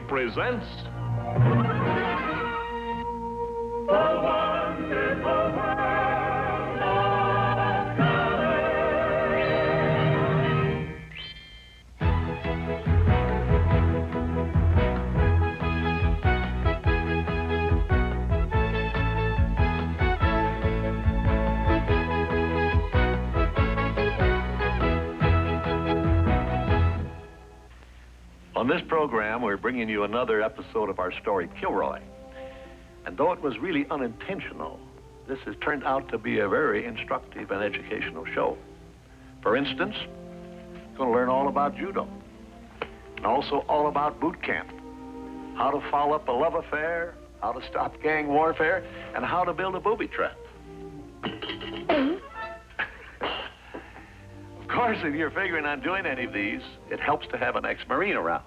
presents... The Wonderful World of Color. On this program, we're bringing you another episode of our story, Kilroy. And though it was really unintentional, this has turned out to be a very instructive and educational show. For instance, you're going to learn all about judo, and also all about boot camp, how to follow up a love affair, how to stop gang warfare, and how to build a booby trap. Of course, if you're figuring on doing any of these, it helps to have an ex-Marine around.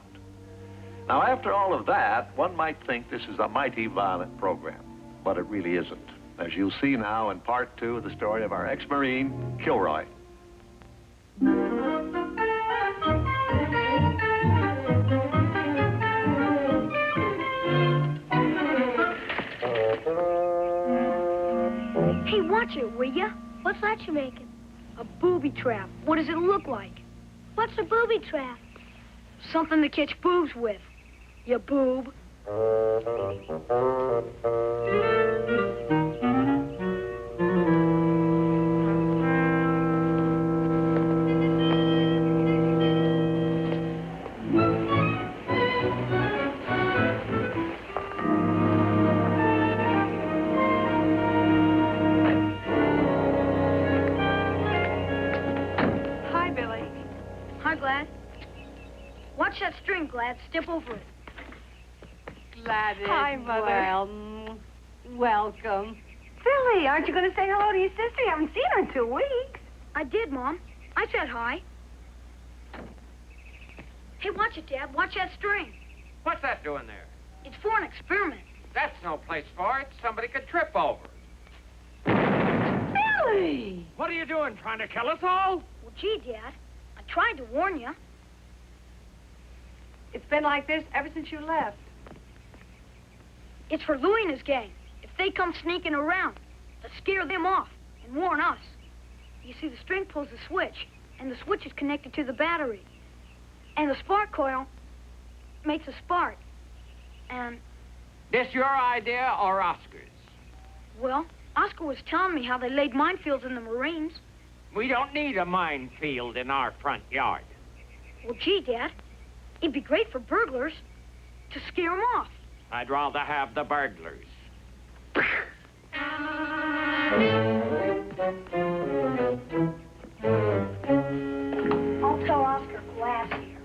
Now, after all of that, one might think this is a mighty violent program, but it really isn't, as you'll see now in part 2 of the story of our ex-Marine, Kilroy. Hey, watch it, will ya? What's that you're making? A booby trap. What does it look like? What's a booby trap? Something to catch boobs with. You boob. Hi, Billy. Hi, Glad. Watch that string, Glad. Step over it. Gladys. Hi, Mother. Well, welcome. Billy, aren't you going to say hello to your sister? You haven't seen her in 2 weeks. I did, Mom. I said hi. Hey, watch it, Dad. Watch that string. What's that doing there? It's for an experiment. That's no place for it. Somebody could trip over. Billy! What are you doing, trying to kill us all? Well, gee, Dad. I tried to warn you. It's been like this ever since you left. It's for Louie and his gang. If they come sneaking around, to scare them off and warn us. You see, the string pulls the switch, and the switch is connected to the battery. And the spark coil makes a spark. And, This your idea or Oscar's? well, Oscar was telling me how they laid minefields in the Marines. We don't need a minefield in our front yard. Well, gee, Dad, it'd be great for burglars to scare them off. I'd rather have the burglars. I'll tell Oscar Glass here.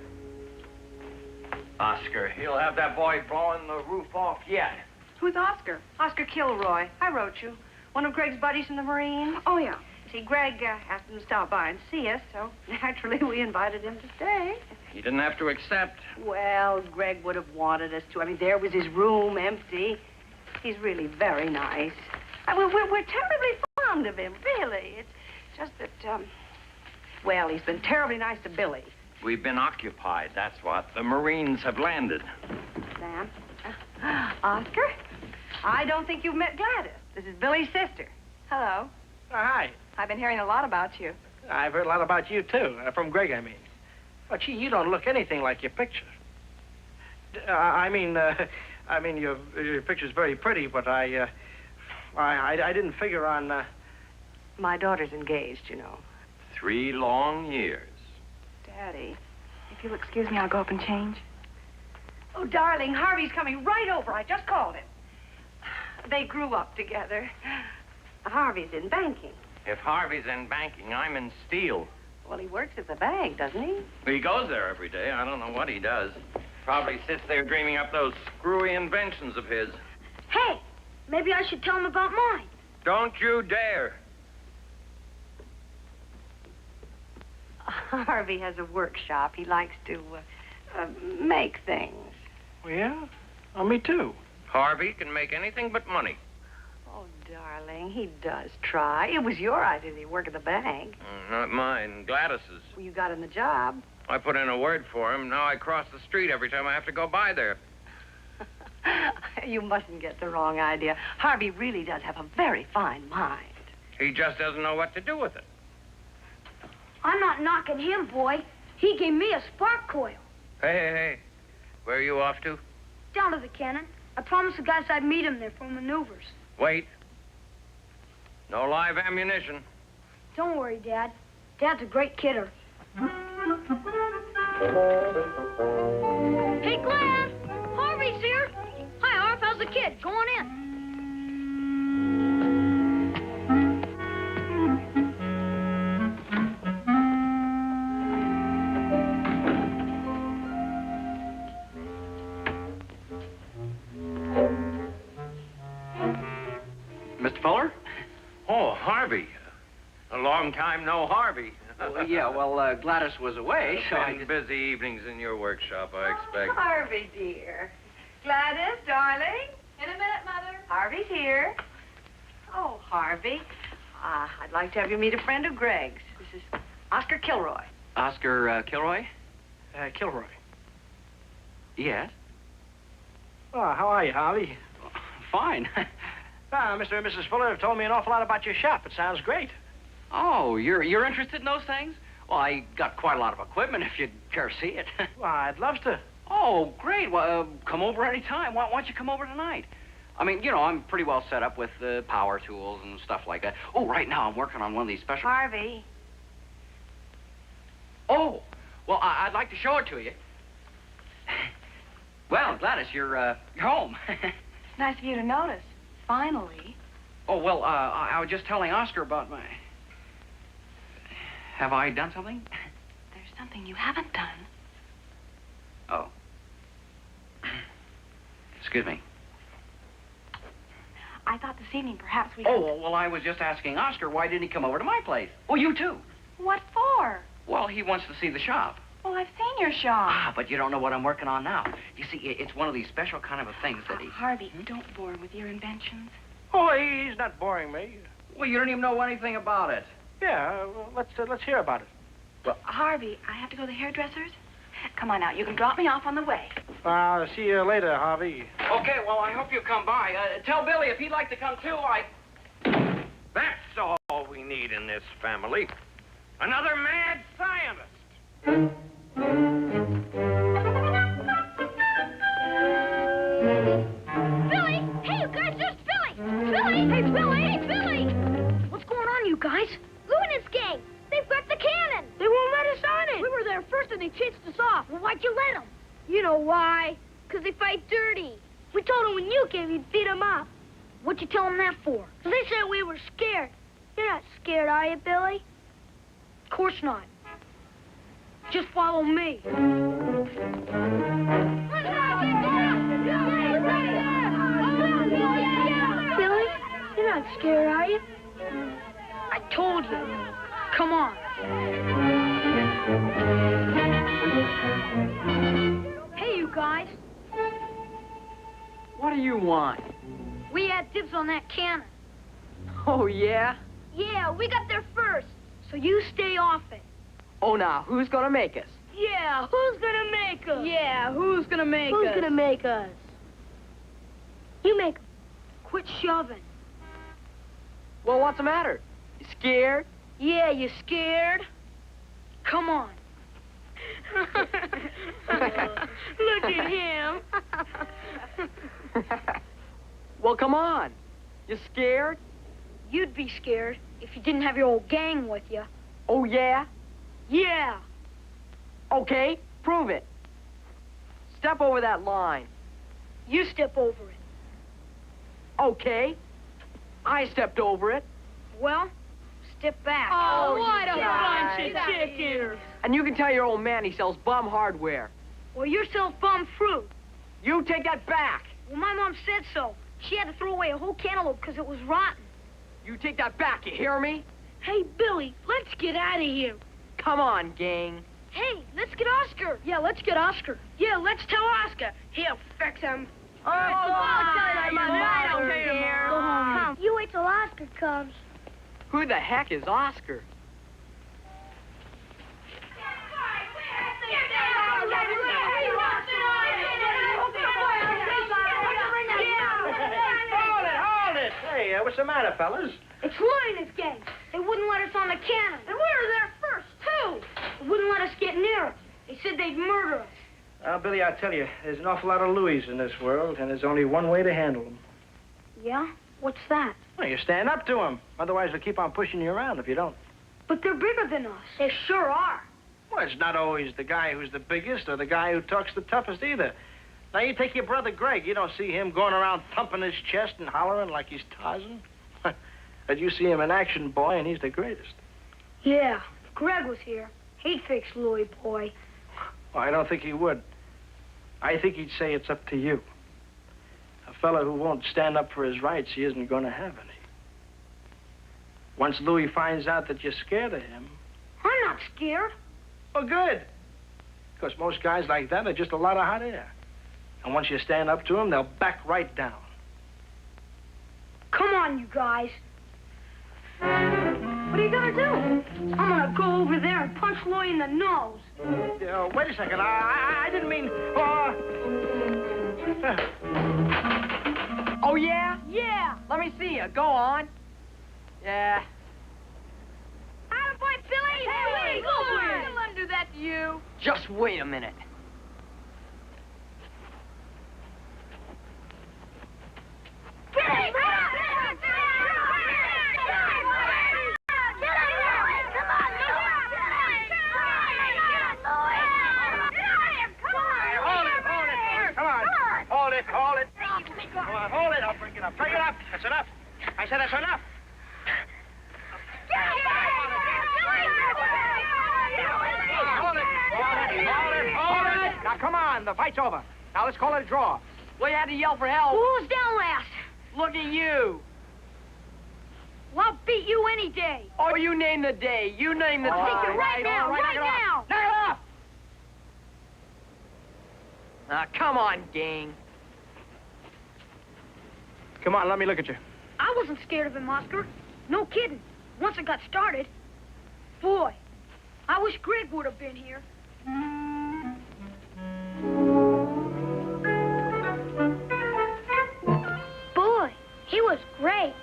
Oscar, he'll have that boy blowing the roof off yet. Who's Oscar? Oscar Kilroy. I wrote you. One of Greg's buddies from the Marines. Oh, yeah. See, Greg asked him to stop by and see us, so naturally we invited him to stay. He didn't have to accept. Well, Greg would have wanted us to. I mean, there was his room empty. He's really very nice. We're terribly fond of him, really. It's just that, well, he's been terribly nice to Billy. We've been occupied, that's what. The Marines have landed. Sam? Oscar? I don't think you've met Gladys. This is Billy's sister. Hello. Hi. I've been hearing a lot about you. I've heard a lot about you, too. From Greg, I mean. But, gee, you don't look anything like your picture. I mean, your picture's very pretty, but I didn't figure on... My daughter's engaged, you know. 3 long years. Daddy, if you'll excuse me, I'll go up and change. Oh, darling, Harvey's coming right over. I just called him. They grew up together. Harvey's in banking. If Harvey's in banking, I'm in steel. Well, he works at the bank, doesn't he? He goes there every day. I don't know what he does. Probably sits there dreaming up those screwy inventions of his. Hey, maybe I should tell him about mine. Don't you dare. Harvey has a workshop. He likes to make things. Oh, yeah? Oh, me too. Harvey can make anything but money. Oh, darling, he does try. It was your idea that he work at the bank. Not mine, Gladys's. You got him the job. I put in a word for him. Now I cross the street every time I have to go by there. You mustn't get the wrong idea. Harvey really does have a very fine mind. He just doesn't know what to do with it. I'm not knocking him, boy. He gave me a spark coil. Hey. Where are you off to? Down to the cannon. I promised the guys I'd meet him there for maneuvers. Wait. No live ammunition. Don't worry, Dad. Dad's a great kidder. Hey, Glenn! Harvey's here. Hi, Harv. How's the kid? Go on in. Mr. Fuller? Oh, Harvey. A long time no Harvey. Gladys was away, Been busy evenings in your workshop, I expect. Harvey, dear. Gladys, darling. In a minute, Mother. Harvey's here. Oh, Harvey. I'd like to have you meet a friend of Greg's. This is Oscar Kilroy. Oscar Kilroy? Kilroy. Yes? Oh, how are you, Harvey? Fine. Mr. and Mrs. Fuller have told me an awful lot about your shop. It sounds great. Oh, you're interested in those things? Well, I got quite a lot of equipment if you'd care to see it. Well, I'd love to. Oh, great. Well, come over any time. Why don't you come over tonight? I mean, you know, I'm pretty well set up with power tools and stuff like that. Oh, right now I'm working on one of these special... Harvey. Oh, well, I'd like to show it to you. Well, Gladys, you're home. Nice of you to notice. Finally. Oh, well, I was just telling Oscar about my... Have I done something? There's something you haven't done. Oh. Excuse me. I thought this evening perhaps we could... Oh, well, I was just asking Oscar why didn't he come over to my place? Oh, you too. What for? Well, he wants to see the shop. Well, I've seen your shop. Ah, but you don't know what I'm working on now. You see, it's one of these special kind of things that he... Harvey, don't bore him with your inventions. Oh, he's not boring me. Well, you don't even know anything about it. Yeah, well, let's hear about it. Well, Harvey, I have to go to the hairdresser's. Come on out. You can drop me off on the way. I'll see you later, Harvey. Okay, well, I hope you come by. Tell Billy if he'd like to come, too, That's all we need in this family. Another mad scientist. Billy! Hey, you guys, there's Billy! Billy! Hey, Billy! Hey, Billy! What's going on, you guys? Lou and his gang. They've got the cannon. They won't let us on it. We were there first and they chased us off. Well, why'd you let them? You know why. Because they fight dirty. We told them when you came, you'd beat them up. What'd you tell them that for? 'Cause they said we were scared. You're not scared, are you, Billy? Of course not. Just follow me. Billy, you're not scared, are you? I told you. Come on. Hey, you guys. What do you want? We had dibs on that cannon. Oh, yeah? Yeah, we got there first. So you stay off it. Oh, now, who's gonna make us? Yeah, who's gonna make us? Yeah, who's gonna make us? Who's gonna make us? You make 'em. Quit shoving. Well, what's the matter? You scared? Yeah, you scared? Come on. Look at him. Well, come on. You scared? You'd be scared if you didn't have your old gang with you. Oh, yeah? Yeah. Okay, prove it. Step over that line. You step over it. Okay. I stepped over it. Well, step back. Oh, what a you bunch of chickens. And you can tell your old man he sells bum hardware. Well, you sell bum fruit. You take that back. Well, my mom said so. She had to throw away a whole cantaloupe because it was rotten. You take that back, you hear me? Hey, Billy, let's get out of here. Come on, gang. Hey, let's get Oscar. Yeah, let's get Oscar. Yeah, let's tell Oscar. He'll fix him. Oh, I don't care. care. Go home. You wait till Oscar comes. Who the heck is Oscar? what's the matter, fellas? It's Louie and his gang. They wouldn't let us on the cannon. And we were there first, too. They wouldn't let us get near it. They said they'd murder us. Well, Billy, I tell you, there's an awful lot of Louis in this world, and there's only one way to handle them. Yeah? What's that? Well, you stand up to them. Otherwise, they'll keep on pushing you around if you don't. But they're bigger than us. They sure are. Well, it's not always the guy who's the biggest or the guy who talks the toughest either. Now, you take your brother Greg. You don't see him going around thumping his chest and hollering like he's Tarzan. But you see him in action, boy, and he's the greatest. Yeah, if Greg was here, he'd fix Louie, boy. Well, I don't think he would. I think he'd say it's up to you. A fellow who won't stand up for his rights, he isn't going to have any. Once Louis finds out that you're scared of him... I'm not scared. Oh, good. Because most guys like that are just a lot of hot air. And once you stand up to them, they'll back right down. Come on, you guys. What are you gonna do? I'm gonna go over there and punch Louie in the nose. Wait a second. I didn't mean... Oh, yeah? Yeah. Let me see you. Go on. Yeah. Attaboy, Billy! Hey, Go on. Don't let him do that to you. Just wait a minute. Billy! Hold it. I'll bring it up. Bring it up. That's enough. I said that's enough. Hold it. Now, come on. The fight's over. Now, let's call it a draw. Well, you had to yell for help. Who was down last? Look at you. Well, I'll beat you any day. Oh, you name the day. You name the I'll time. take it right now, right now. Knock it off. Now, come on, gang. Come on, let me look at you. I wasn't scared of him, Oscar. No kidding. Once it got started, boy, I wish Greg would have been here. Boy, he was great.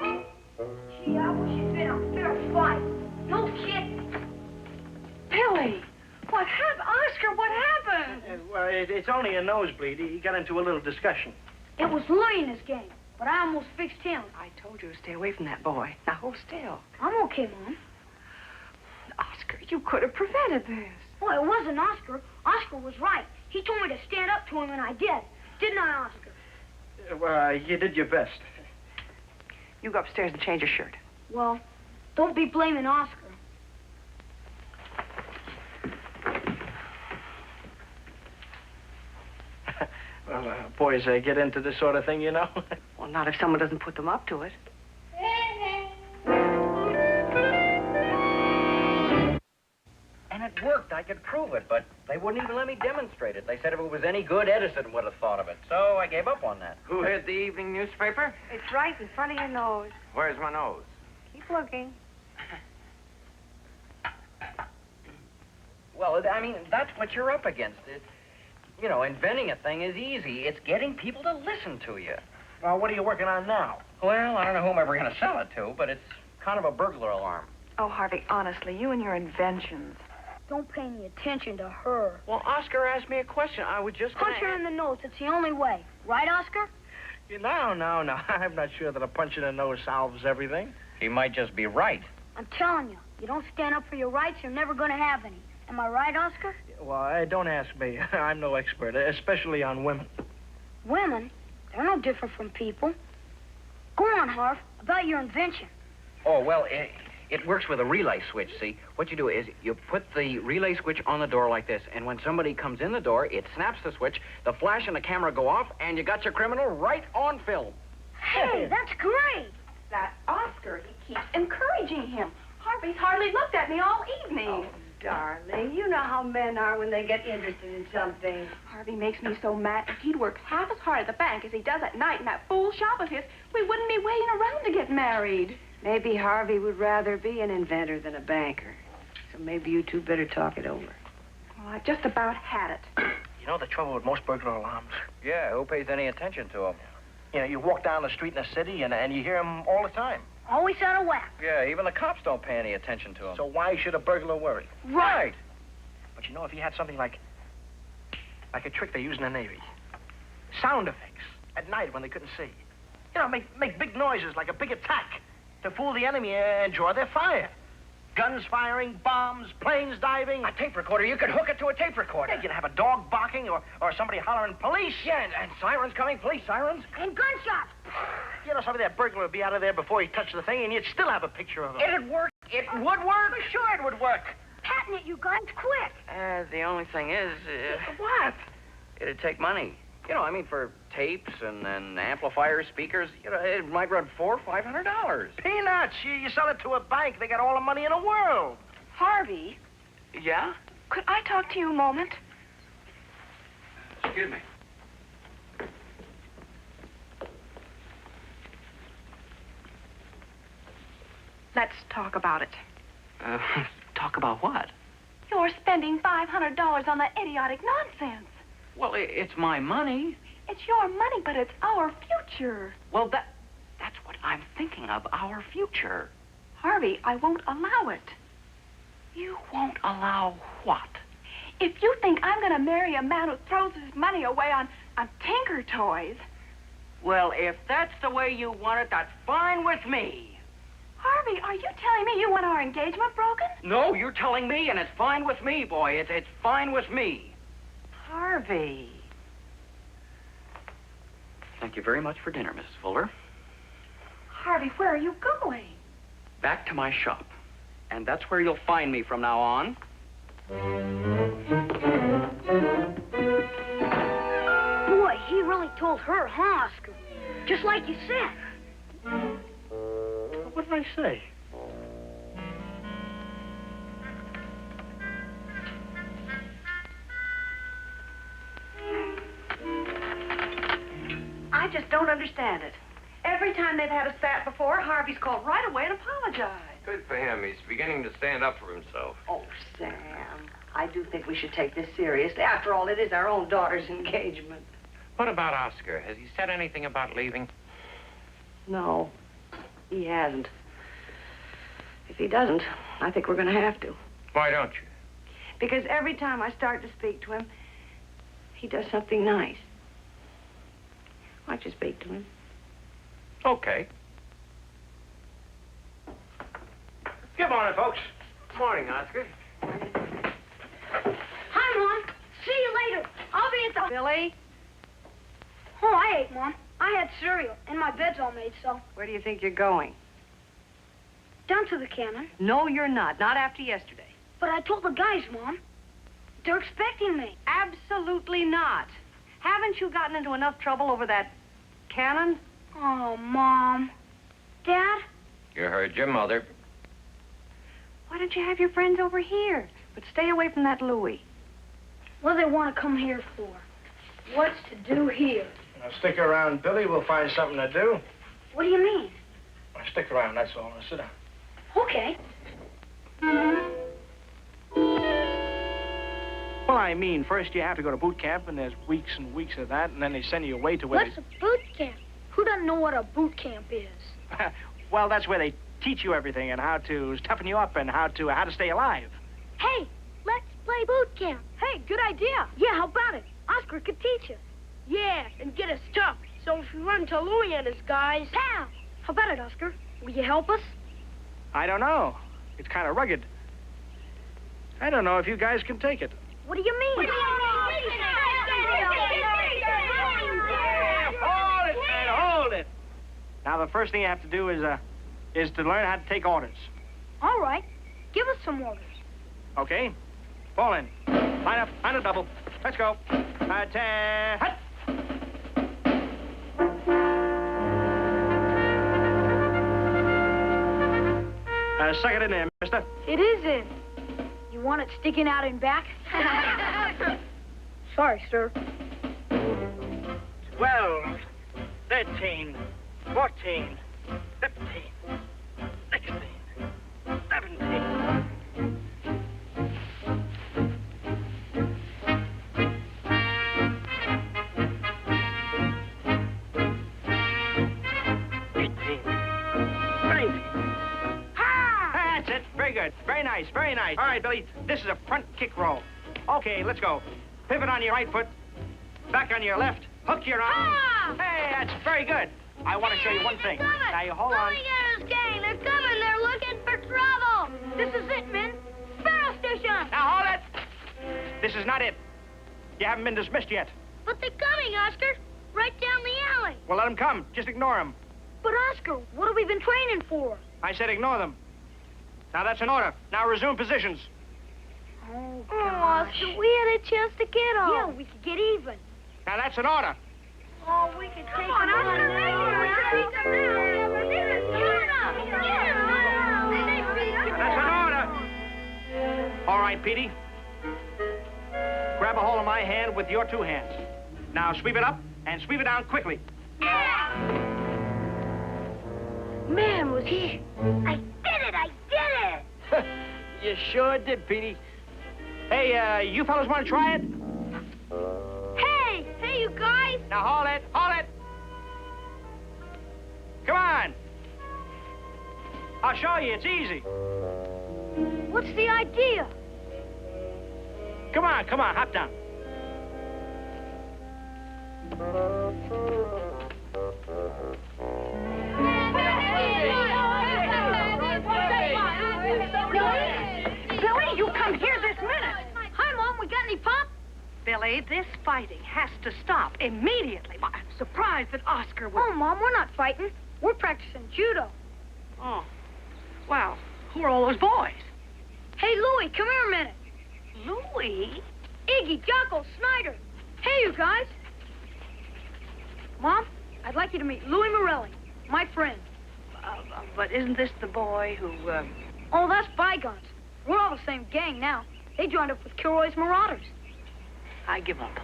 Gee, I wish it'd been a fair fight. No kidding. Billy, what happened? Oscar, what happened? Well, it's only a nosebleed. He got into a little discussion. It was Louie in his game, but I almost fixed him. I told you to stay away from that boy. Now, hold still. I'm okay, Mom. Oscar, you could have prevented this. Well, it wasn't Oscar. Oscar was right. He told me to stand up to him, and I did. Didn't I, Oscar? Well, you did your best. You go upstairs and change your shirt. Well, don't be blaming Oscar. Well, boys get into this sort of thing, you know. Well, not if someone doesn't put them up to it. And it worked. I could prove it, but they wouldn't even let me demonstrate it. They said if it was any good, Edison would have thought of it. So I gave up on that. Who had the evening newspaper? It's right in front of your nose. Where's my nose? Keep looking. Well, I mean, that's what you're up against. You know, inventing a thing is easy. It's getting people to listen to you. Well, what are you working on now? Well, I don't know who I'm ever going to sell it to, but it's kind of a burglar alarm. Oh, Harvey, honestly, you and your inventions. Don't pay any attention to her. Well, Oscar asked me a question. I was just Punch her in the nose. It's the only way. Right, Oscar? No. I'm not sure that a punch in the nose solves everything. He might just be right. I'm telling you, you don't stand up for your rights, you're never going to have any. Am I right, Oscar? Well, don't ask me. I'm no expert, especially on women. Women? They're no different from people. Go on, Harv, about your invention. Oh, well, it works with a relay switch, see? What you do is you put the relay switch on the door like this, and when somebody comes in the door, it snaps the switch, the flash and the camera go off, and you got your criminal right on film. Hey, that's great. That Oscar, he keeps encouraging him. Harvey's hardly looked at me all evening. Oh, darling, you know how men are when they get interested in something. Harvey makes me so mad. If he'd work half as hard at the bank as he does at night in that fool shop of his, we wouldn't be waiting around to get married. Maybe Harvey would rather be an inventor than a banker. So maybe you two better talk it over. Well, I just about had it. You know the trouble with most burglar alarms? Yeah, who pays any attention to them? You know, you walk down the street in the city and you hear them all the time. Always out of whack. Yeah, even the cops don't pay any attention to them. So why should a burglar worry? Right. But you know, if you had something like a trick they use in the Navy. Sound effects at night when they couldn't see. You know, make big noises like a big attack to fool the enemy and draw their fire. Guns firing, bombs, planes diving. A tape recorder, you could hook it to a tape recorder. Yeah, you'd have a dog barking or somebody hollering police. Yeah, and sirens coming, police sirens. And gunshots. You know, somebody that burglar would be out of there before he touched the thing, and you'd still have a picture of him. It'd work. It would work. Sure it would work. Patent it, you guys, quick. The only thing is... What? It'd take money. You know, I mean, for tapes and amplifiers, speakers, you know, it might run $400 or $500. Peanuts. You sell it to a bank, they got all the money in the world. Harvey, Yeah? could I talk to you a moment? Excuse me. Let's talk about it. Talk about what? You're spending $500 on that idiotic nonsense. Well, it's my money. It's your money, but it's our future. Well, that's what I'm thinking of, our future. Harvey, I won't allow it. You won't allow what? If you think I'm going to marry a man who throws his money away on tinker toys... Well, if that's the way you want it, that's fine with me. Harvey, are you telling me you want our engagement broken? No, you're telling me, and it's fine with me, boy. It's fine with me. Harvey. Thank you very much for dinner, Mrs. Fuller. Harvey, where are you going? Back to my shop. And that's where you'll find me from now on. Boy, he really told her, huh, Oscar? Just like you said. What did I say? I just don't understand it. Every time they've had a spat before, Harvey's called right away and apologized. Good for him. He's beginning to stand up for himself. Oh, Sam, I do think we should take this seriously. After all, it is our own daughter's engagement. What about Oscar? Has he said anything about leaving? No, he hasn't. If he doesn't, I think we're going to have to. Why don't you? Because every time I start to speak to him, he does something nice. Why don't you speak to him? Okay. Good morning, folks. Morning, Oscar. Hi, Mom. See you later. I'll be at the... Billy, Oh, I ate, Mom. I had cereal, and my bed's all made, so... where do you think you're going? Down to the cannon. No, you're not. Not after yesterday. But I told the guys, Mom. They're expecting me. Absolutely not. Haven't you gotten into enough trouble over that cannon? Oh, Mom. Dad? You heard your mother. Why don't you have your friends over here? But stay away from that Louis. What do they want to come here for? What's to do here? Now, stick around, Billy. We'll find something to do. What do you mean? Now, stick around, that's all. Now, sit down. Okay. Well, I mean, first you have to go to boot camp, and there's weeks and weeks of that, and then they send you away to where What's a boot camp? Who doesn't know what a boot camp is? they... Well, that's where they teach you everything and how to toughen you up and how to stay alive. Hey, let's play boot camp. Hey, good idea. Yeah, how about it? Oscar could teach us. Yeah, and get us tough. So if we run into Louis and his guys... Pow! How about it, Oscar? Will you help us? I don't know. It's kind of rugged. I don't know if you guys can take it. What do you mean? Hold it, man, hold it. Now, the first thing you have to do is to learn how to take orders. All right. Give us some orders. Okay? Fall in. Line up, on a double. Let's go. Hut. Suck it in there, mister. It is in. You want it sticking out in back? Sorry, sir. 12, 13, 14, 15, 16, 17. That's it. Very good. Very nice. Very nice. All right, Billy. This is a front kick roll. Okay, let's go. Pivot on your right foot. Back on your left. Hook your arm. Ah! Hey, that's very good. I want to show you one thing. Now, you hold on. Look at us, gang. They're coming. They're looking for trouble. This is it, men. Sparrow Station. Now, hold it. This is not it. You haven't been dismissed yet. But they're coming, Oscar. Right down the alley. Well, let them come. Just ignore them. But, Oscar, what have we been training for? I said ignore them. Now, that's an order. Now, resume positions. Oh, Oscar, we had a chance to get off. Yeah, we could get even. Now, that's an order. Oh, we could take them on. That's an order. All right, Petey. Grab a hold of my hand with your two hands. Now, sweep it up and sweep it down quickly. Man, was he... I did it! I did it! You sure did, Petey. Hey, you fellas want to try it? Hey! Hey, you guys! Now, hold it. Hold it. Come on. I'll show you. It's easy. What's the idea? Come on. Come on. Hop down. Billy, you come here this minute. Hi, Mom. We got any pop? Billy, this fighting has to stop immediately. I'm surprised that Oscar would... Oh, Mom, we're not fighting. We're practicing judo. Oh. Well, who are all those boys? Hey, Louie, come here a minute. Louie? Iggy, Jocko, Snyder. Hey, you guys. Mom, I'd like you to meet Louie Morelli, my friend. But isn't this the boy who, Oh, that's bygones. We're all the same gang now. They joined up with Kilroy's Marauders. I give up.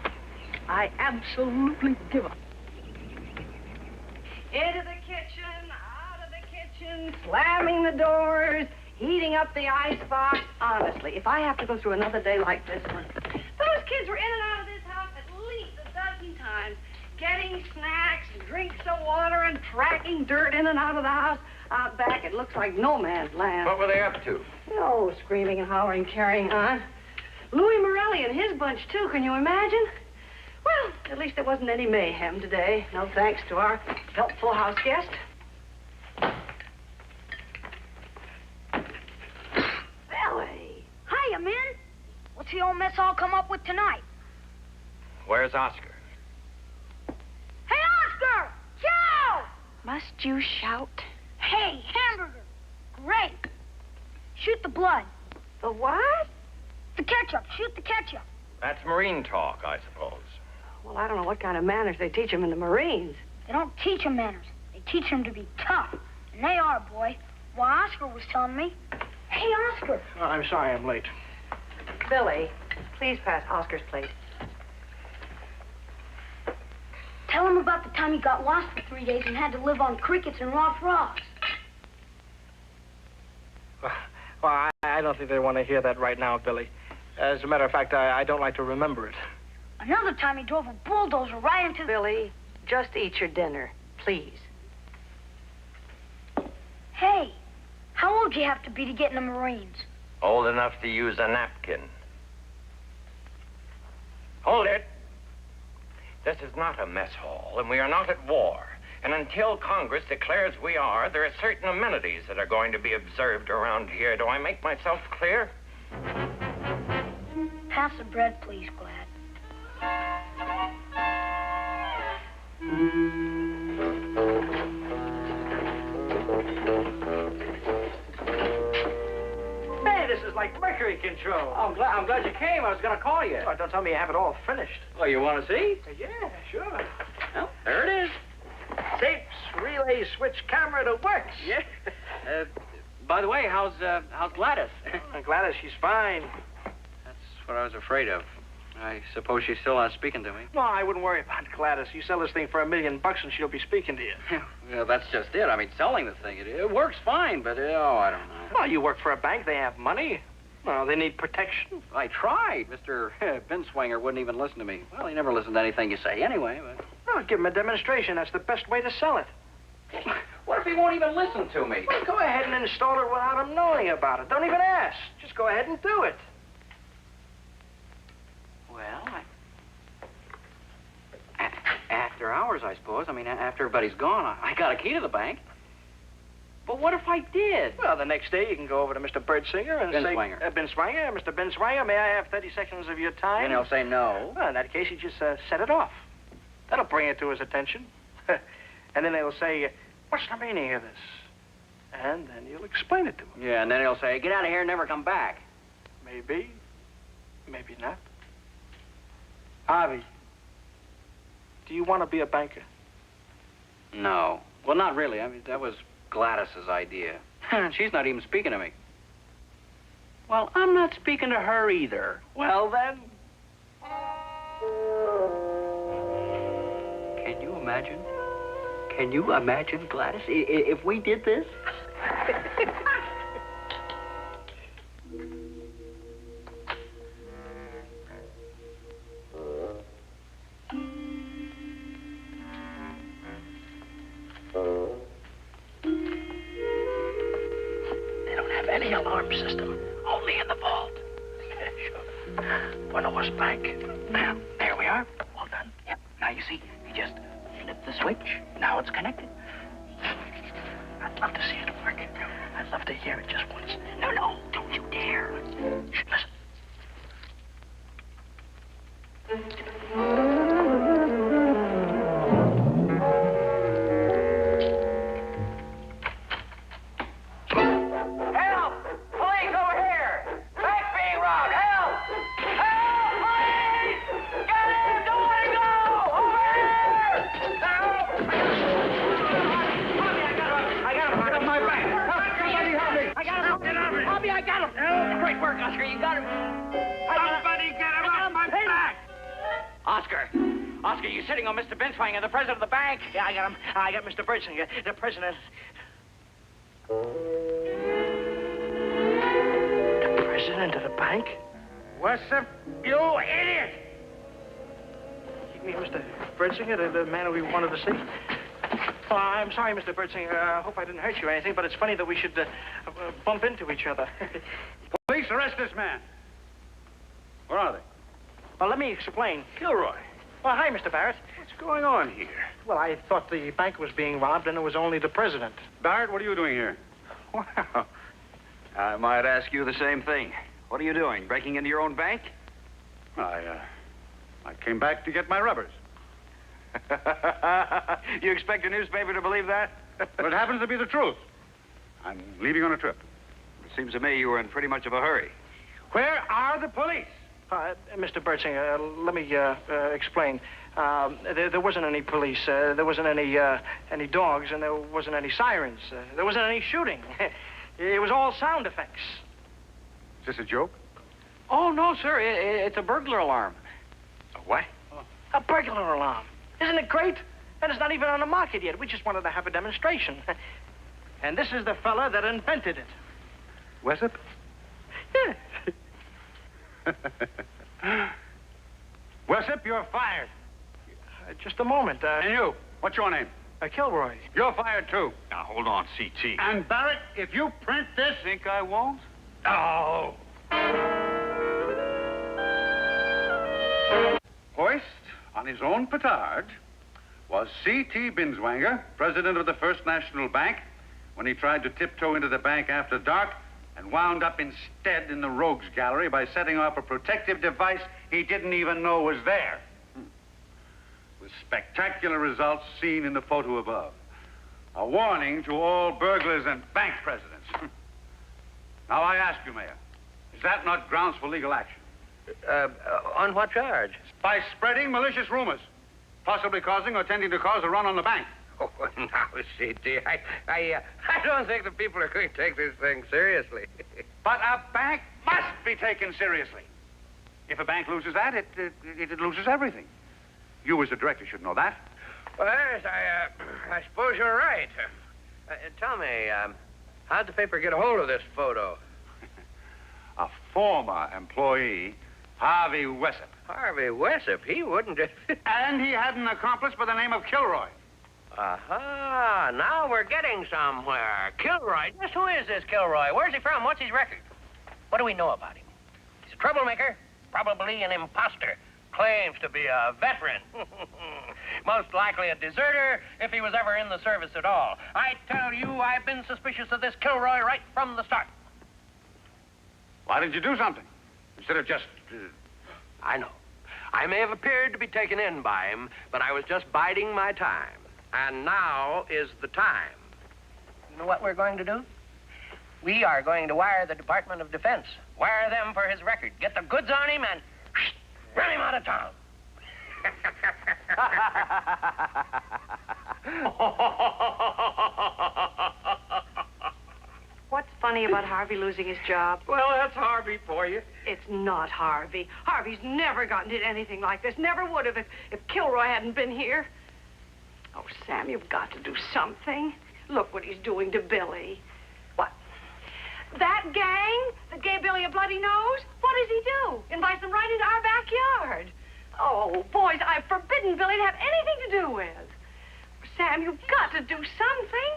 I absolutely give up. Into the kitchen, out of the kitchen, slamming the doors, heating up the icebox. Honestly, if I have to go through another day like this one, those kids were in and out of this house at least a dozen times, getting snacks and drinks of water and tracking dirt in and out of the house. Out back, it looks like no man's land. What were they up to? Oh, screaming and hollering, carrying on. Louis Morelli and his bunch, too. Can you imagine? Well, at least there wasn't any mayhem today. No thanks to our helpful house guest. Billy. Hiya, men. What's the old mess all come up with tonight? Where's Oscar? Hey, Oscar! Joe! Must you shout? Hey, hamburger. Great. Shoot the blood. The what? The ketchup. Shoot the ketchup. That's Marine talk, I suppose. Well, I don't know what kind of manners they teach them in the Marines. They don't teach them manners. They teach them to be tough. And they are, boy. Why, Oscar was telling me. Hey, Oscar. Oh, I'm sorry I'm late. Billy, please pass Oscar's plate. Tell him about the time he got lost for 3 days and had to live on crickets and raw frogs. Well, I don't think they want to hear that right now, Billy. As a matter of fact, I don't like to remember it. Another time he drove a bulldozer right into the... Billy, just eat your dinner, please. Hey, how old do you have to be to get in the Marines? Old enough to use a napkin. Hold it. This is not a mess hall, and we are not at war. And until Congress declares we are, there are certain amenities that are going to be observed around here. Do I make myself clear? Pass the bread, please, Glad. Hey, this is like mercury control. Oh, I'm glad you came. I was going to call you. Oh, don't tell me you have it all finished. Oh, you want to see? Yeah, sure. Well, there it is. Tapes, relay, switch, camera, it works. Yeah. By the way, how's Gladys? Gladys, she's fine. That's what I was afraid of. I suppose she's still not speaking to me. No, I wouldn't worry about Gladys. You sell this thing for $1 million and she'll be speaking to you. Well, that's just it. I mean, selling the thing, it works fine, but, I don't know. Well, you work for a bank. They have money. Well, they need protection. I tried. Mr. Binswanger wouldn't even listen to me. Well, he never listened to anything you say anyway, but... Well, give him a demonstration. That's the best way to sell it. What if he won't even listen to me? Well, go ahead and install it without him knowing about it. Don't even ask. Just go ahead and do it. Well, after hours, I suppose. I mean, after everybody's gone, I got a key to the bank. But what if I did? Well, the next day you can go over to Mr. Birdsinger and say... Binswanger. Binswanger. Mr. Binswanger, may I have 30 seconds of your time? And he'll say no. Well, in that case, you just set it off. That'll bring it to his attention. And then they'll say, what's the meaning of this? And then you'll explain it to him. Yeah, and then he'll say, get out of here and never come back. Maybe. Maybe not. Harvey, do you want to be a banker? No. Well, not really. I mean, that was Gladys's idea. She's not even speaking to me. Well, I'm not speaking to her either. Well, then... Can you imagine? Can you imagine, Gladys, if we did this? They don't have any alarm system, only in the vault. Sure. Buenos Bank. Now, there we are. All done. Yep. Now, you see, you just flip the switch. Now it's connected. I'd love to see it work. I'd love to hear it just once. No, don't you dare. Shh, listen. Help! Police over here! Bank's being robbed! Help! Help! Police! Get him! Don't let him go! Over here! Help! Bobby, I got him! Get off my back! Somebody help me! I got him! Get off me! Bobby, I got him! Great work, Oscar. You got him. Somebody get him off my back! Oscar, you sitting on Mr. Binswanger, the president of the bank? Yeah, I got him. I got Mr. Birdsinger, the president. The president of the bank? What's up, you idiot? You mean Mr. Birdsinger, the man we wanted to see? Oh, I'm sorry, Mr. Birdsinger. I hope I didn't hurt you or anything, but it's funny that we should bump into each other. Police, arrest this man. Where are they? Well, let me explain. Kilroy. Well, hi, Mr. Barrett. What's going on here? Well, I thought the bank was being robbed and it was only the president. Barrett, what are you doing here? Well, I might ask you the same thing. What are you doing? Breaking into your own bank? I came back to get my rubbers. You expect a newspaper to believe that? Well, it happens to be the truth. I'm leaving on a trip. It seems to me you were in pretty much of a hurry. Where are the police? Mr. Birdsinger, let me explain. There wasn't any police. There wasn't any dogs, and there wasn't any sirens. There wasn't any shooting. It was all sound effects. Is this a joke? Oh, no, sir. It's a burglar alarm. A what? A burglar alarm. Isn't it great? And it's not even on the market yet. We just wanted to have a demonstration. And this is the fella that invented it. Wessop? Yeah. Wessop, you're fired. Just a moment. And you, what's your name? Kilroy. You're fired, too. Now, hold on, CT. And Barrett, if you print this... Think I won't? Oh. Hoist on his own petard was C.T. Binswanger, president of the First National Bank, when he tried to tiptoe into the bank after dark and wound up instead in the rogues gallery by setting off a protective device he didn't even know was there. With spectacular results seen in the photo above. A warning to all burglars and bank presidents. Now I ask you, Mayor, is that not grounds for legal action? On what charge? By spreading malicious rumors, possibly causing or tending to cause a run on the bank. Oh, now, C.T., I don't think the people are going to take this thing seriously. But a bank must be taken seriously. If a bank loses that, it loses everything. You, as the director, should know that. Well, yes, I suppose you're right. Tell me, how'd the paper get a hold of this photo? A former employee, Harvey Wessop. Harvey Wessop, he wouldn't... And he had an accomplice by the name of Kilroy. Aha, now we're getting somewhere. Kilroy. Just who is this Kilroy? Where's he from? What's his record? What do we know about him? He's a troublemaker, probably an imposter. Claims to be a veteran. Most likely a deserter if he was ever in the service at all. I tell you, I've been suspicious of this Kilroy right from the start. Why didn't you do something? Instead of just... I know. I may have appeared to be taken in by him, but I was just biding my time. And now is the time. You know what we're going to do? We are going to wire the Department of Defense. Wire them for his record. Get the goods on him and run him out of town. What's funny about Harvey losing his job? Well, that's Harvey for you. It's not Harvey. Harvey's never gotten into anything like this. Never would have if Kilroy hadn't been here. Oh, Sam, you've got to do something. Look what he's doing to Billy. What? That gang that gave Billy a bloody nose? What does he do? Invites them right into our backyard. Oh, boys, I've forbidden Billy to have anything to do with. Sam, you've got to do something.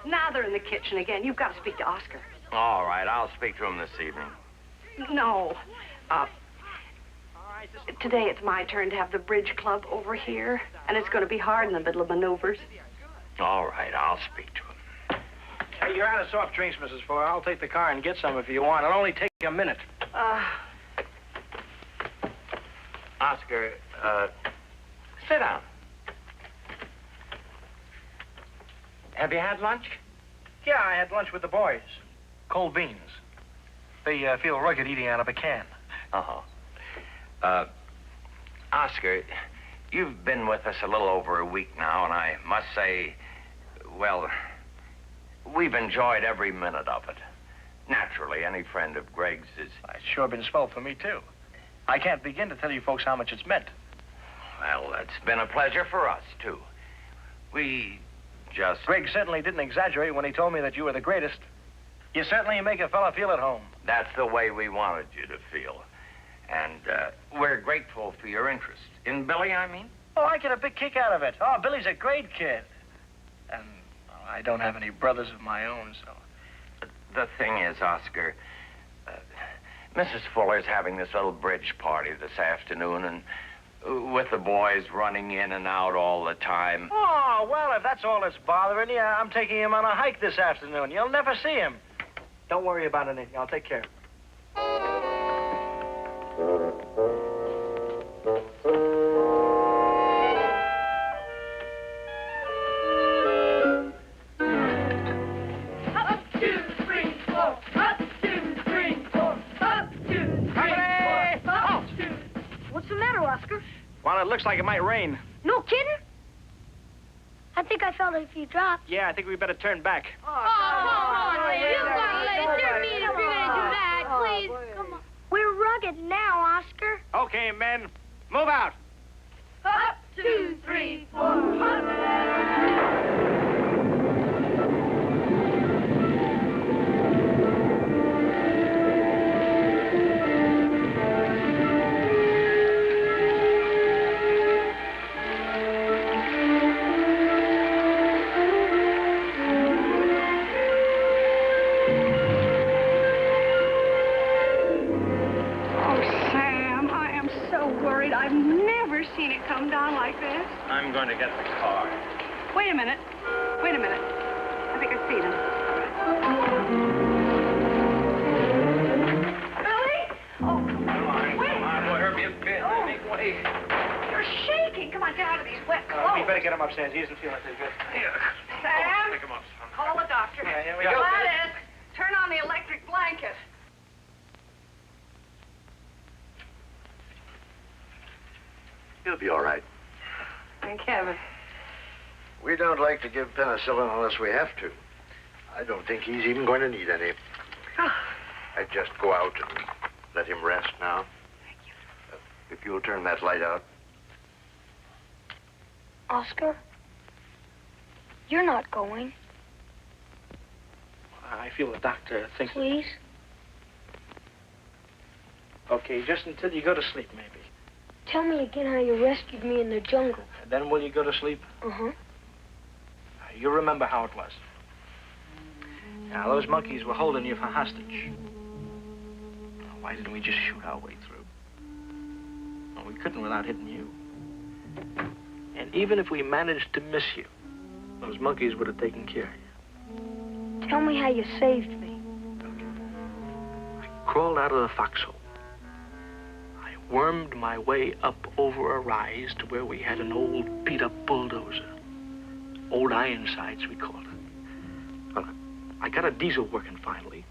Now they're in the kitchen again. You've got to speak to Oscar. All right, I'll speak to him this evening. No. Today it's my turn to have the bridge club over here, and it's going to be hard in the middle of maneuvers. All right, I'll speak to him. Hey, you're out of soft drinks, Mrs. Fuller. I'll take the car and get some if you want. It'll only take a minute. Oscar, sit down. Have you had lunch? Yeah, I had lunch with the boys. Cold beans. They feel rugged eating out of a can. Uh-huh. Oscar, you've been with us a little over a week now, and I must say, well, we've enjoyed every minute of it. Naturally, any friend of Greg's is... It's sure been swell for me, too. I can't begin to tell you folks how much it's meant. Well, it's been a pleasure for us, too. We just... Greg certainly didn't exaggerate when he told me that you were the greatest. You certainly make a fella feel at home. That's the way we wanted you to feel. And we're grateful for your interest. In Billy, I mean? Oh, I get a big kick out of it. Oh, Billy's a great kid. And well, I don't have any brothers of my own, so... The thing is, Oscar, Mrs. Fuller's having this little bridge party this afternoon, and with the boys running in and out all the time. Oh, well, if that's all that's bothering you, I'm taking him on a hike this afternoon. You'll never see him. Don't worry about anything. I'll take care of him. Well, it looks like it might rain. No kidding? I think I felt it a few drops. Yeah, I think we better turn back. Oh, come on, you've got to let it. They're mean if you're going to do that. Please, come on. We're rugged now, Oscar. Okay, men, move out. Up, 2, 3, 4, hop. I've never seen it come down like this. I'm going to get the car. Wait a minute. Wait a minute. I think I see them. Billy? Oh, come on. Wait. Come on, boy, Herbie, make way. You're shaking. Come on, get out of these wet clothes. We better get him upstairs. He isn't feeling too good. Sam, Pick him up, son. call the doctor. Yeah, here we go. Gladys, turn on the electric blanket. He'll be all right. Thank heaven. We don't like to give penicillin unless we have to. I don't think he's even going to need any. I'd just go out and let him rest now. Thank you. If you'll turn that light out. Oscar, you're not going. I feel the doctor thinks... Please? Okay, just until you go to sleep, maybe. Tell me again how you rescued me in the jungle. And then will you go to sleep? Uh-huh. You remember how it was. Now, those monkeys were holding you for hostage. Why didn't we just shoot our way through? Well, we couldn't without hitting you. And even if we managed to miss you, those monkeys would have taken care of you. Tell me how you saved me. I crawled out of the foxhole. I wormed my way up over a rise to where we had an old beat-up bulldozer. Old Ironsides, we called it. Well, I got a diesel working finally.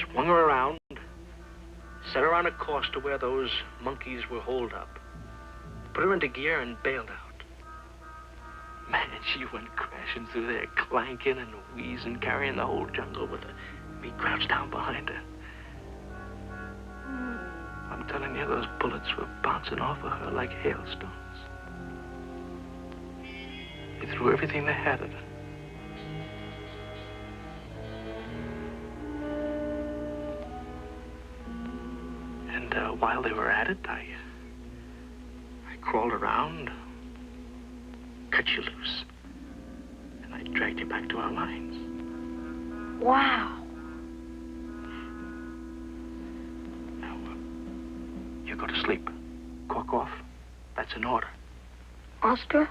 Swung her around, set her on a course to where those monkeys were holed up. Put her into gear and bailed out. Man, she went crashing through there, clanking and wheezing, carrying the whole jungle with me crouched down behind her. I'm telling you, those bullets were bouncing off of her like hailstones. They threw everything they had at her. And while they were at it, I crawled around, cut you loose, and I dragged you back to our lines. Wow. Now, you go to sleep. Cork off. That's an order. Oscar?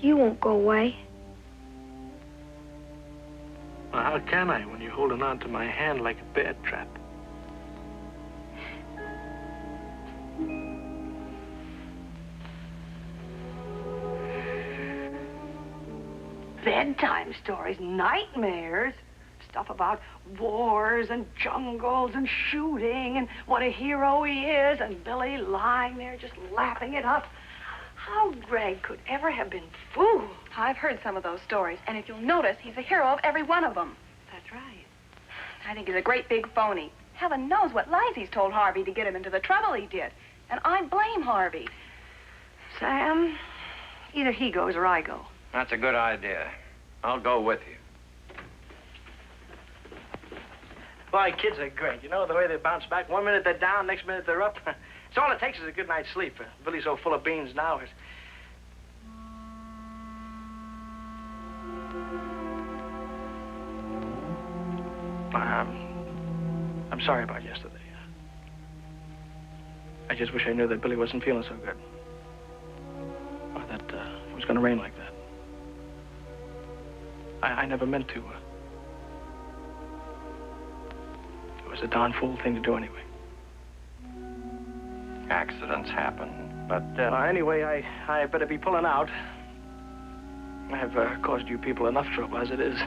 You won't go away. Well, how can I when you're holding on to my hand like a bear trap? Bedtime stories, nightmares, stuff about wars and jungles and shooting and what a hero he is, and Billy lying there just lapping it up. How Greg could ever have been fooled. I've heard some of those stories, and if you'll notice, he's a hero of every one of them. That's right. I think he's a great big phony. Heaven knows what lies he's told Harvey to get him into the trouble he did. And I blame Harvey. Sam, either he goes or I go. That's a good idea. I'll go with you. Boy, kids are great. You know, the way they bounce back. 1 minute they're down, next minute they're up. It's all it takes is a good night's sleep. Billy's so full of beans now. I'm sorry about yesterday. I just wish I knew that Billy wasn't feeling so good. Or that it was going to rain like that. I never meant to. It was a darn fool thing to do anyway. Accidents happen, but... Anyway, I better be pulling out. I've caused you people enough trouble as it is.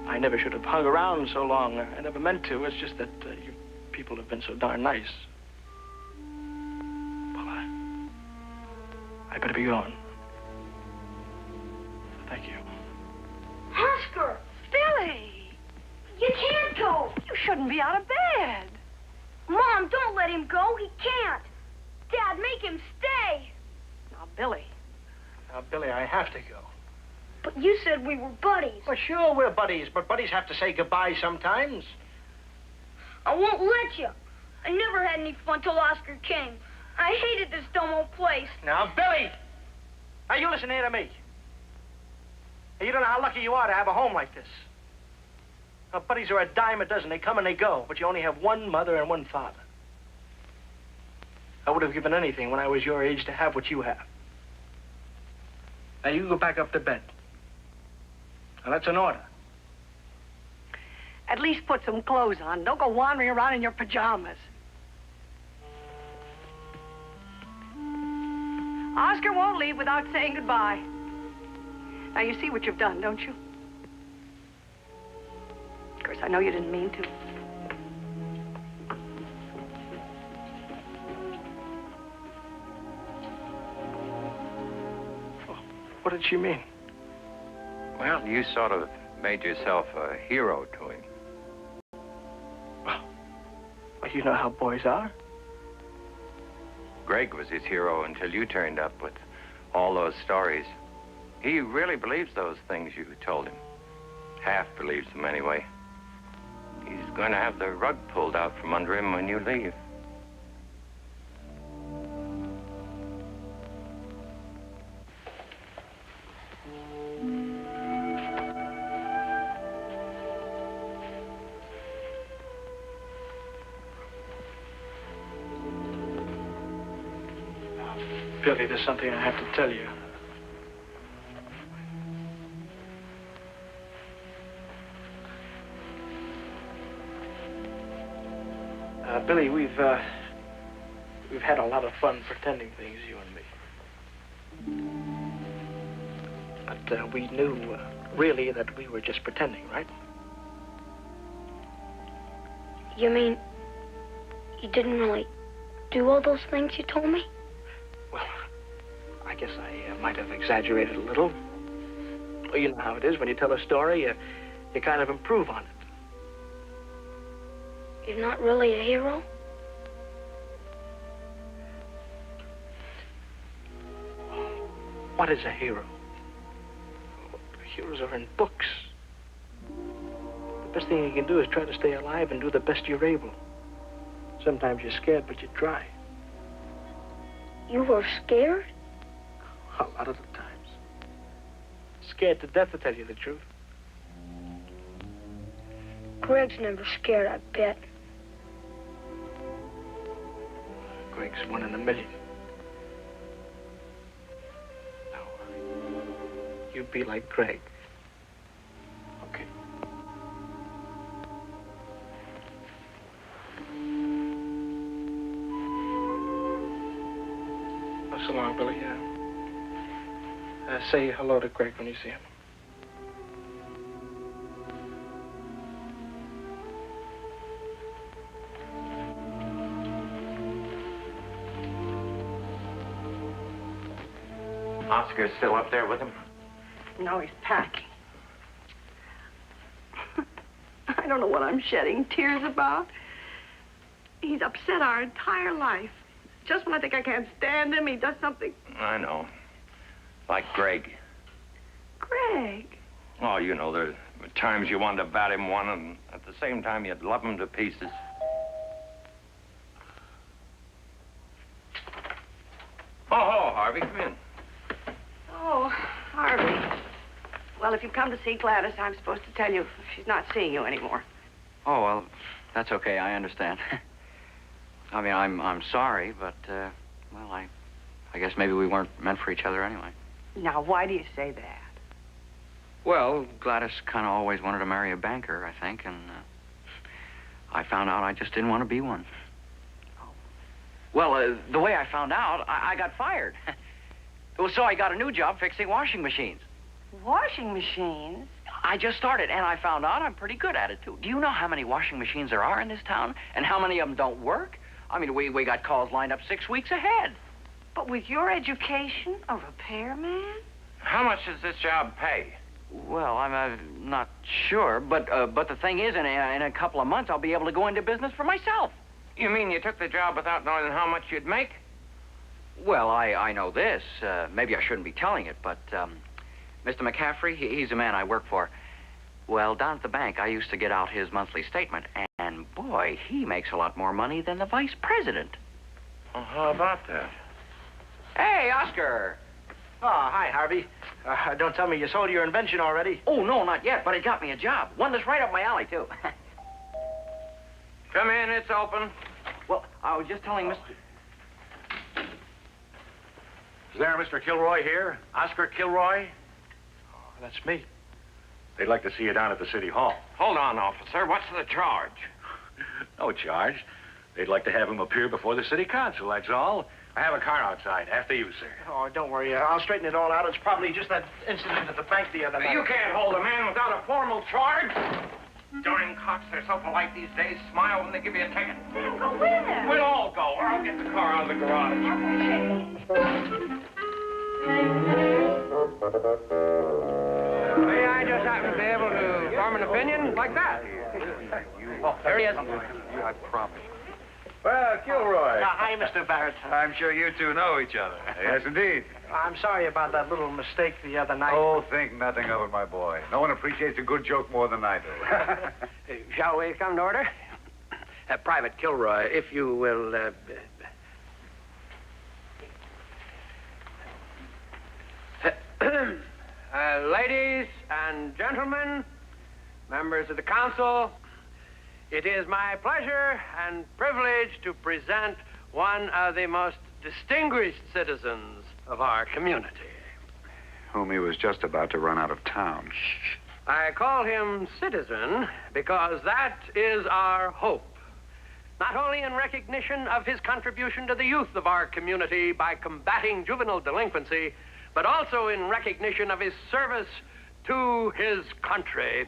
I never should have hung around so long. I never meant to. It's just that you people have been so darn nice. Well, I better be gone. Thank you. Oscar! Billy! You can't go! You shouldn't be out of bed. Mom, don't let him go. He can't. Dad, make him stay. Now, Billy. Now, Billy, I have to go. But you said we were buddies. Well, sure, we're buddies, but buddies have to say goodbye sometimes. I won't let you. I never had any fun till Oscar came. I hated this dumb old place. Now, Billy! Now, you listen here to me. You don't know how lucky you are to have a home like this. Now, buddies are a dime a dozen. They come and they go, but you only have one mother and one father. I would have given anything when I was your age to have what you have. Now, you go back up to bed. Now, that's an order. At least put some clothes on. Don't go wandering around in your pajamas. Oscar won't leave without saying goodbye. Now, you see what you've done, don't you? Of course, I know you didn't mean to. What did she mean? Well, you sort of made yourself a hero to him. Well, you know how boys are. Greg was his hero until you turned up with all those stories. He really believes those things you told him. Half believes them anyway. He's going to have the rug pulled out from under him when you leave. Billy, there's something I have to tell you. Billy, we've had a lot of fun pretending things, you and me. But we knew, really, that we were just pretending, right? You mean you didn't really do all those things you told me? Well, I guess I might have exaggerated a little. Well, you know how it is. When you tell a story, you kind of improve on it. You're not really a hero? What is a hero? Heroes are in books. The best thing you can do is try to stay alive and do the best you're able. Sometimes you're scared, but you try. You were scared? A lot of the times. Scared to death, to tell you the truth. Greg's never scared, I bet. Greg's 1 in a million. No. You be like Greg. Okay. Oh, so long, Billy. Say hello to Greg when you see him. Oscar's still up there with him? No, he's packing. I don't know what I'm shedding tears about. He's upset our entire life. Just when I think I can't stand him, he does something. I know. Like Greg. Greg? Oh, you know, there were times you wanted to bat him one, and at the same time you'd love him to pieces. Oh, Harvey, come in. Oh, Harvey. Well, if you come to see Gladys, I'm supposed to tell you she's not seeing you anymore. Oh, well, that's okay. I understand. I mean, I'm sorry, but, well, I guess maybe we weren't meant for each other anyway. Now, why do you say that? Well, Gladys kind of always wanted to marry a banker, I think, and I found out I just didn't want to be one. Well, the way I found out, I got fired. Well, so I got a new job fixing washing machines. Washing machines? I just started, and I found out I'm pretty good at it, too. Do you know how many washing machines there are in this town, and how many of them don't work? I mean, we got calls lined up 6 weeks ahead. But with your education, a repairman? How much does this job pay? Well, I'm not sure, but the thing is, in a couple of months, I'll be able to go into business for myself. You mean you took the job without knowing how much you'd make? Well, I know this. Maybe I shouldn't be telling it, but Mr. McCaffrey, he's a man I work for. Well, down at the bank, I used to get out his monthly statement, and boy, he makes a lot more money than the vice president. Well, how about that? Hey, Oscar. Oh, hi, Harvey. Don't tell me you sold your invention already. Oh, no, not yet, but it got me a job. One that's right up my alley, too. Come in, it's open. Well, I was just telling Mr. Is there Mr. Kilroy here? Oscar Kilroy? Oh, that's me. They'd like to see you down at the city hall. Hold on, officer. What's the charge? No charge. They'd like to have him appear before the city council, that's all. I have a car outside. After you, sir. Oh, don't worry. I'll straighten it all out. It's probably just that incident at the bank the other night. You can't hold a man without a formal charge. Darn cops, they're so polite these days. Smile when they give you a ticket. Then go with him. We'll all go, or I'll get the car out of the garage. May I just happen to be able to form an opinion like that? Oh, there he is. I promise. Well, Kilroy. Hi, Mr. Barrett. I'm sure you two know each other. Yes, indeed. I'm sorry about that little mistake the other night. Oh, think nothing of it, my boy. No one appreciates a good joke more than I do. Shall we come to order? Private Kilroy, if you will... ladies and gentlemen, members of the council, it is my pleasure and privilege to present one of the most distinguished citizens of our community. Whom he was just about to run out of town. I call him citizen because that is our hope. Not only in recognition of his contribution to the youth of our community by combating juvenile delinquency, but also in recognition of his service to his country.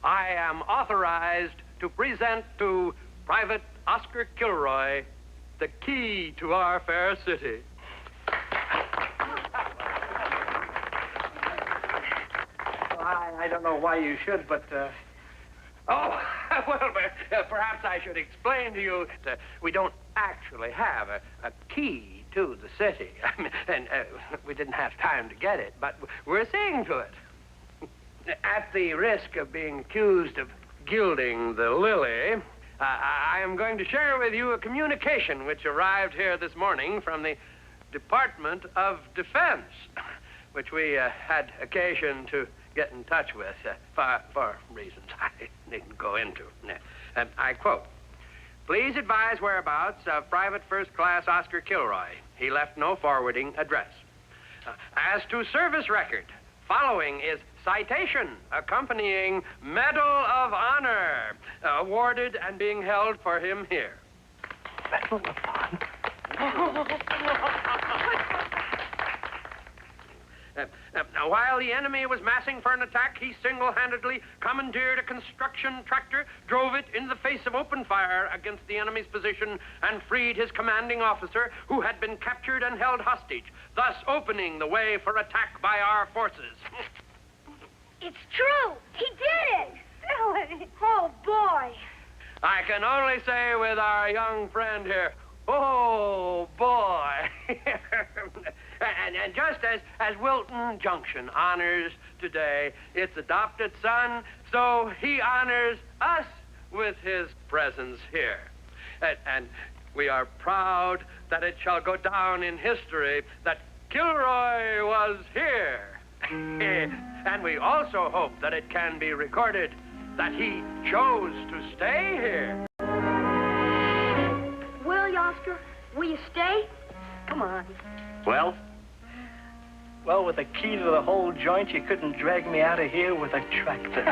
I am authorized to present to Private Oscar Kilroy the key to our fair city. I don't know why you should, but, Oh, well, perhaps I should explain to you that we don't actually have a key to the city. I mean, and we didn't have time to get it, but we're seeing to it. At the risk of being accused of gilding the lily, I am going to share with you a communication which arrived here this morning from the Department of Defense, which we had occasion to get in touch with for reasons I needn't go into. I quote, "Please advise whereabouts of Private First Class Oscar Kilroy. He left no forwarding address. As to service record, following is citation accompanying Medal of Honor, awarded and being held for him here." Medal of Honor? While the enemy was massing for an attack, he single-handedly commandeered a construction tractor, drove it in the face of open fire against the enemy's position, and freed his commanding officer, who had been captured and held hostage, thus opening the way for attack by our forces. It's true. He did it. Really? Oh, boy. I can only say with our young friend here, oh, boy. and just as Wilton Junction honors today its adopted son, so he honors us with his presence here. And we are proud that it shall go down in history that Kilroy was here. And we also hope that it can be recorded that he chose to stay here. Will you, Oscar? Will you stay? Come on. Well? Well, with the key to the whole joint, you couldn't drag me out of here with a tractor.